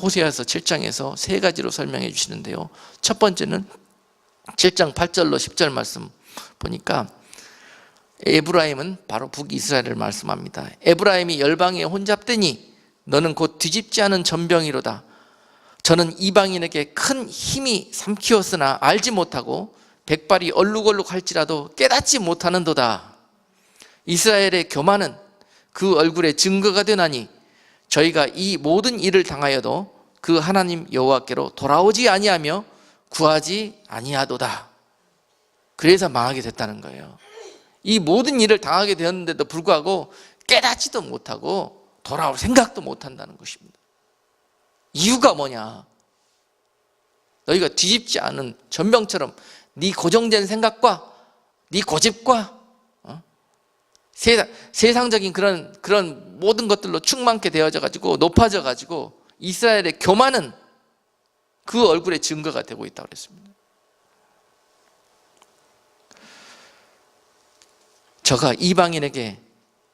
호세아서 7장에서 세 가지로 설명해 주시는데요, 첫 번째는 7장 8절로 10절 말씀 보니까 에브라임은 바로 북이스라엘을 말씀합니다. 에브라임이 열방에 혼잡되니 너는 곧 뒤집지 않은 전병이로다. 저는 이방인에게 큰 힘이 삼키었으나 알지 못하고 백발이 얼룩얼룩 할지라도 깨닫지 못하는도다. 이스라엘의 교만은 그 얼굴에 증거가 되나니 저희가 이 모든 일을 당하여도 그 하나님 여호와께로 돌아오지 아니하며 구하지 아니하도다. 그래서 망하게 됐다는 거예요. 이 모든 일을 당하게 되었는데도 불구하고 깨닫지도 못하고 돌아올 생각도 못한다는 것입니다. 이유가 뭐냐? 너희가 뒤집지 않은 전병처럼 네 고정된 생각과 네 고집과 세상적인 그런 모든 것들로 충만케 되어져 가지고 높아져 가지고 이스라엘의 교만은 그 얼굴의 증거가 되고 있다고 그랬습니다. 저가 이방인에게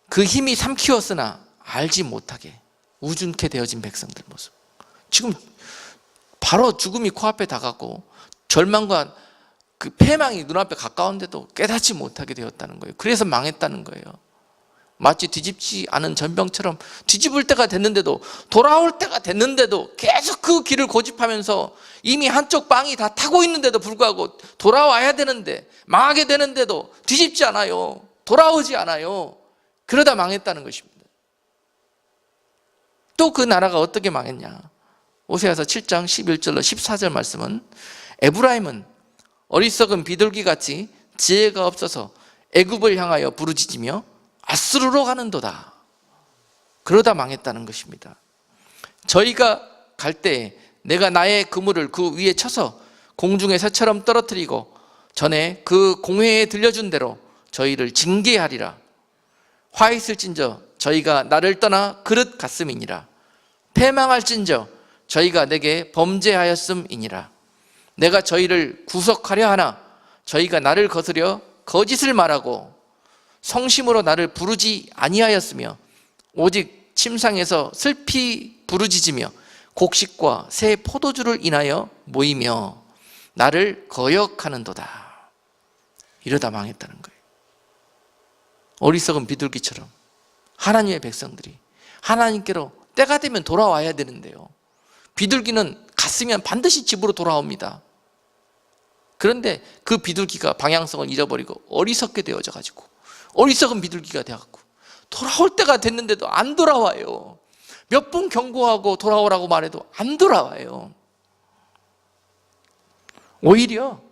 그 힘이 삼키웠으나 알지 못하게 우준케 되어진 백성들 모습. 지금 바로 죽음이 코앞에 다가고 절망과 그 패망이 눈앞에 가까운데도 깨닫지 못하게 되었다는 거예요. 그래서 망했다는 거예요. 마치 뒤집지 않은 전병처럼 뒤집을 때가 됐는데도, 돌아올 때가 됐는데도 계속 그 길을 고집하면서 이미 한쪽 빵이 다 타고 있는데도 불구하고 돌아와야 되는데, 망하게 되는데도 뒤집지 않아요. 돌아오지 않아요. 그러다 망했다는 것입니다. 또 그 나라가 어떻게 망했냐? 호세아서 7장 11절로 14절 말씀은, 에브라임은 어리석은 비둘기같이 지혜가 없어서 애굽을 향하여 부르짖으며 아수르로 가는도다. 그러다 망했다는 것입니다. 저희가 갈 때에 내가 나의 그물을 그 위에 쳐서 공중의 새처럼 떨어뜨리고 전에 그 공회에 들려준 대로 저희를 징계하리라. 화 있을진저 저희가 나를 떠나 그릇 같음이니라. 패망할진저 저희가 내게 범죄하였음이니라. 내가 저희를 구속하려 하나 저희가 나를 거스려 거짓을 말하고 성심으로 나를 부르지 아니하였으며 오직 침상에서 슬피 부르짖으며 곡식과 새 포도주를 인하여 모이며 나를 거역하는도다. 이러다 망했다는 거예요. 어리석은 비둘기처럼 하나님의 백성들이 하나님께로 때가 되면 돌아와야 되는데요, 비둘기는 갔으면 반드시 집으로 돌아옵니다. 그런데 그 비둘기가 방향성을 잃어버리고 어리석게 되어져 가지고 어리석은 비둘기가 되어갖고 돌아올 때가 됐는데도 안 돌아와요. 몇 번 경고하고 돌아오라고 말해도 안 돌아와요. 오히려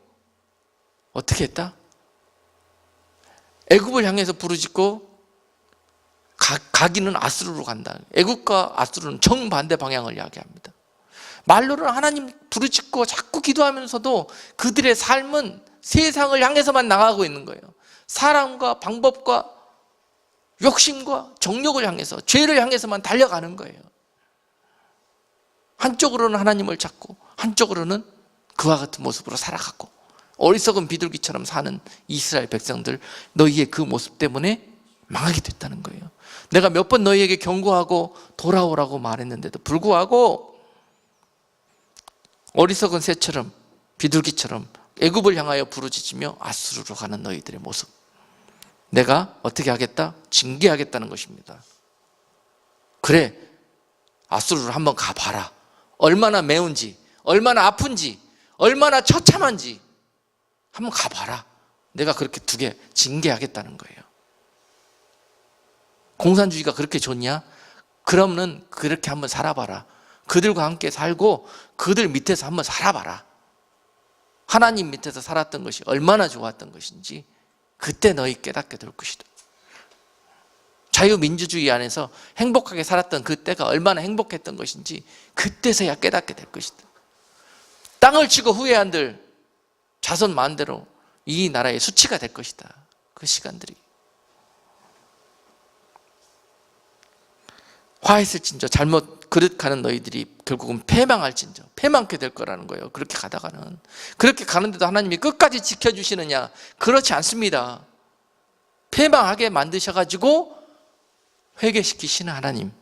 어떻게 했다? 애굽을 향해서 부르짖고 가기는 아수르로 간다. 애굽과 아수르는 정반대 방향을 이야기합니다. 말로는 하나님 부르짖고 자꾸 기도하면서도 그들의 삶은 세상을 향해서만 나가고 있는 거예요. 사랑과 방법과 욕심과 정욕을 향해서, 죄를 향해서만 달려가는 거예요. 한쪽으로는 하나님을 찾고 한쪽으로는 그와 같은 모습으로 살아가고, 어리석은 비둘기처럼 사는 이스라엘 백성들, 너희의 그 모습 때문에 망하게 됐다는 거예요. 내가 몇 번 너희에게 경고하고 돌아오라고 말했는데도 불구하고 어리석은 새처럼 비둘기처럼 애굽을 향하여 부르짖으며 아수르로 가는 너희들의 모습, 내가 어떻게 하겠다? 징계하겠다는 것입니다. 그래, 아수르를 한번 가봐라. 얼마나 매운지, 얼마나 아픈지, 얼마나 처참한지 한번 가봐라. 내가 그렇게 두게 징계하겠다는 거예요. 공산주의가 그렇게 좋냐? 그러면 그렇게 한번 살아봐라. 그들과 함께 살고 그들 밑에서 한번 살아봐라. 하나님 밑에서 살았던 것이 얼마나 좋았던 것인지 그때 너희 깨닫게 될 것이다. 자유민주주의 안에서 행복하게 살았던 그때가 얼마나 행복했던 것인지 그때서야 깨닫게 될 것이다. 땅을 치고 후회한들 자손 마음대로 이 나라의 수치가 될 것이다. 그 시간들이. 화했을진저 잘못 그릇 가는 너희들이 결국은 패망할진저 패망케 될 거라는 거예요. 그렇게 가다가는. 그렇게 가는데도 하나님이 끝까지 지켜주시느냐? 그렇지 않습니다. 패망하게 만드셔가지고 회개시키시는 하나님,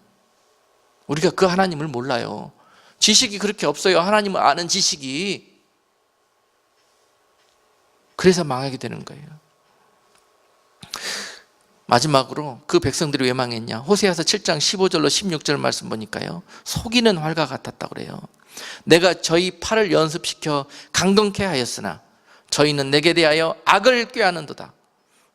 우리가 그 하나님을 몰라요. 지식이 그렇게 없어요. 하나님을 아는 지식이. 그래서 망하게 되는 거예요. 마지막으로 그 백성들이 왜 망했냐? 호세아서 7장 15절로 16절 말씀 보니까요, 속이는 활과 같았다고 그래요. 내가 저희 팔을 연습시켜 강건케 하였으나 저희는 내게 대하여 악을 꾀하는도다.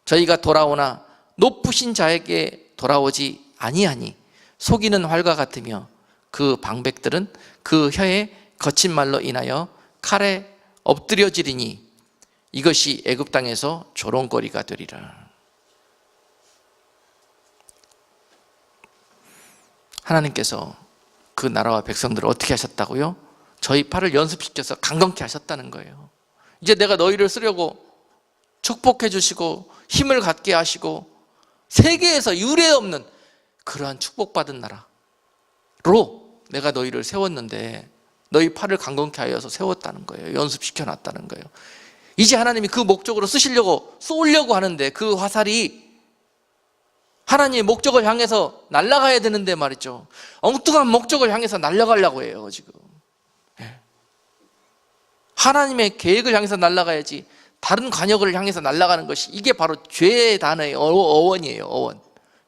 저희가 돌아오나 높으신 자에게 돌아오지 아니하니 속이는 활과 같으며 그 방백들은 그 혀의 거친 말로 인하여 칼에 엎드려지리니 이것이 애굽 땅에서 조롱거리가 되리라. 하나님께서 그 나라와 백성들을 어떻게 하셨다고요? 저희 팔을 연습시켜서 강건케 하셨다는 거예요. 이제 내가 너희를 쓰려고 축복해 주시고 힘을 갖게 하시고 세계에서 유례 없는 그러한 축복받은 나라로 내가 너희를 세웠는데 너희 팔을 강건케 하여서 세웠다는 거예요. 연습시켜 놨다는 거예요. 이제 하나님이 그 목적으로 쓰시려고 쏘려고 하는데 그 화살이 하나님의 목적을 향해서 날아가야 되는데 말이죠. 엉뚱한 목적을 향해서 날아가려고 해요 지금. 하나님의 계획을 향해서 날아가야지 다른 관역을 향해서 날아가는 것이, 이게 바로 죄의 단어의 어원이에요. 어원.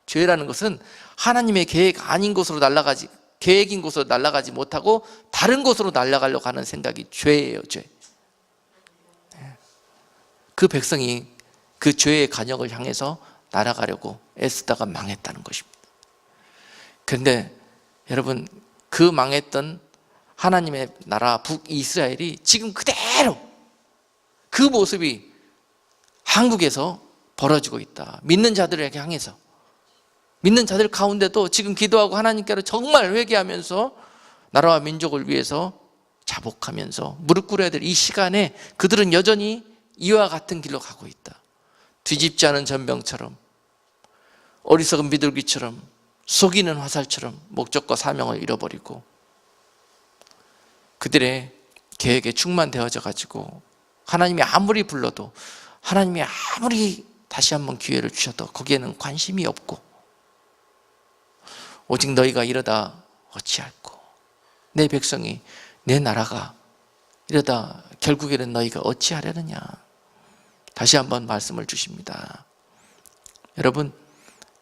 죄라는 것은 하나님의 계획 아닌 곳으로 날아가지, 계획인 곳으로 날아가지 못하고 다른 곳으로 날아가려고 하는 생각이 죄예요. 죄. 그 백성이 그 죄의 관역을 향해서 날아가려고 애쓰다가 망했다는 것입니다. 그런데 여러분, 그 망했던 하나님의 나라 북이스라엘이 지금 그대로 그 모습이 한국에서 벌어지고 있다. 믿는 자들에게 향해서, 믿는 자들 가운데도 지금 기도하고 하나님께로 정말 회개하면서 나라와 민족을 위해서 자복하면서 무릎 꿇어야 될 이 시간에 그들은 여전히 이와 같은 길로 가고 있다. 뒤집지 않은 전병처럼, 어리석은 비둘기처럼, 속이는 화살처럼 목적과 사명을 잃어버리고 그들의 계획에 충만되어져 가지고 하나님이 아무리 불러도, 하나님이 아무리 다시 한번 기회를 주셔도 거기에는 관심이 없고, 오직 너희가 이러다 어찌할꼬, 내 백성이, 내 나라가 이러다 결국에는 너희가 어찌하려느냐. 다시 한번 말씀을 주십니다. 여러분,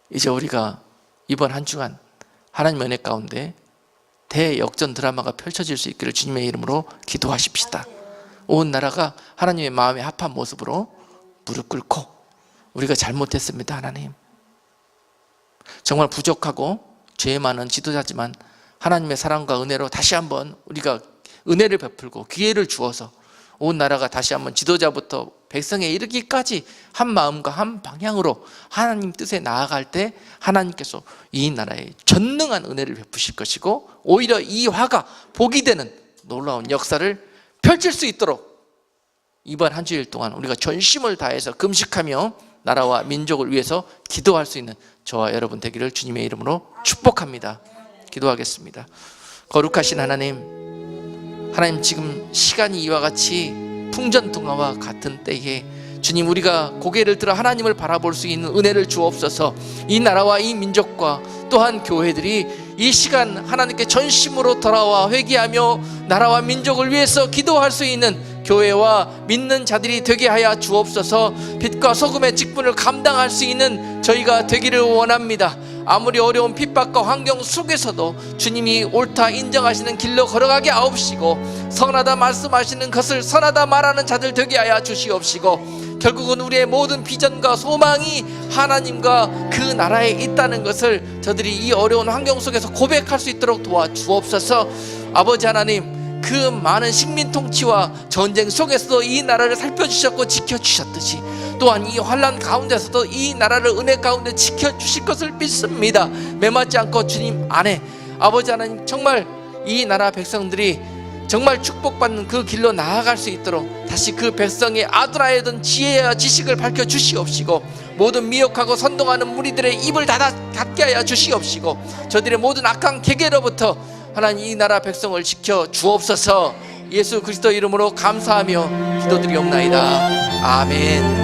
이제 우리가 이번 한 주간 하나님 은혜 가운데 대역전 드라마가 펼쳐질 수 있기를 주님의 이름으로 기도하십시다. 온 나라가 하나님의 마음에 합한 모습으로 무릎 꿇고, 우리가 잘못했습니다 하나님, 정말 부족하고 죄 많은 지도자지만 하나님의 사랑과 은혜로 다시 한번 우리가 은혜를 베풀고 기회를 주어서 온 나라가 다시 한번 지도자부터 백성에 이르기까지 한 마음과 한 방향으로 하나님 뜻에 나아갈 때 하나님께서 이 나라에 전능한 은혜를 베푸실 것이고, 오히려 이 화가 복이 되는 놀라운 역사를 펼칠 수 있도록 이번 한 주일 동안 우리가 전심을 다해서 금식하며 나라와 민족을 위해서 기도할 수 있는 저와 여러분 되기를 주님의 이름으로 축복합니다. 기도하겠습니다. 거룩하신 하나님, 하나님 지금 시간이 이와 같이 풍전등화와 같은 때에 주님, 우리가 고개를 들어 하나님을 바라볼 수 있는 은혜를 주옵소서. 이 나라와 이 민족과 또한 교회들이 이 시간 하나님께 전심으로 돌아와 회개하며 나라와 민족을 위해서 기도할 수 있는 교회와 믿는 자들이 되게 하여 주옵소서. 빛과 소금의 직분을 감당할 수 있는 저희가 되기를 원합니다. 아무리 어려운 핍박과 환경 속에서도 주님이 옳다 인정하시는 길로 걸어가게 하옵시고, 선하다 말씀하시는 것을 선하다 말하는 자들 되게 하여 주시옵시고, 결국은 우리의 모든 비전과 소망이 하나님과 그 나라에 있다는 것을 저들이 이 어려운 환경 속에서 고백할 수 있도록 도와주옵소서. 아버지 하나님, 그 많은 식민 통치와 전쟁 속에서도 이 나라를 살펴주셨고 지켜주셨듯이 또한 이 환난 가운데서도 이 나라를 은혜 가운데 지켜주실 것을 믿습니다. 매맞지 않고 주님 안에 아버지 하나님, 정말 이 나라 백성들이 정말 축복받는 그 길로 나아갈 수 있도록 다시 그 백성의 아두라이던 지혜와 지식을 밝혀주시옵시고, 모든 미혹하고 선동하는 무리들의 입을 닫게 하여 주시옵시고, 저들의 모든 악한 계계로부터 하나님 이 나라 백성을 지켜 주옵소서. 예수 그리스도 이름으로 감사하며 기도드리옵나이다. 아멘.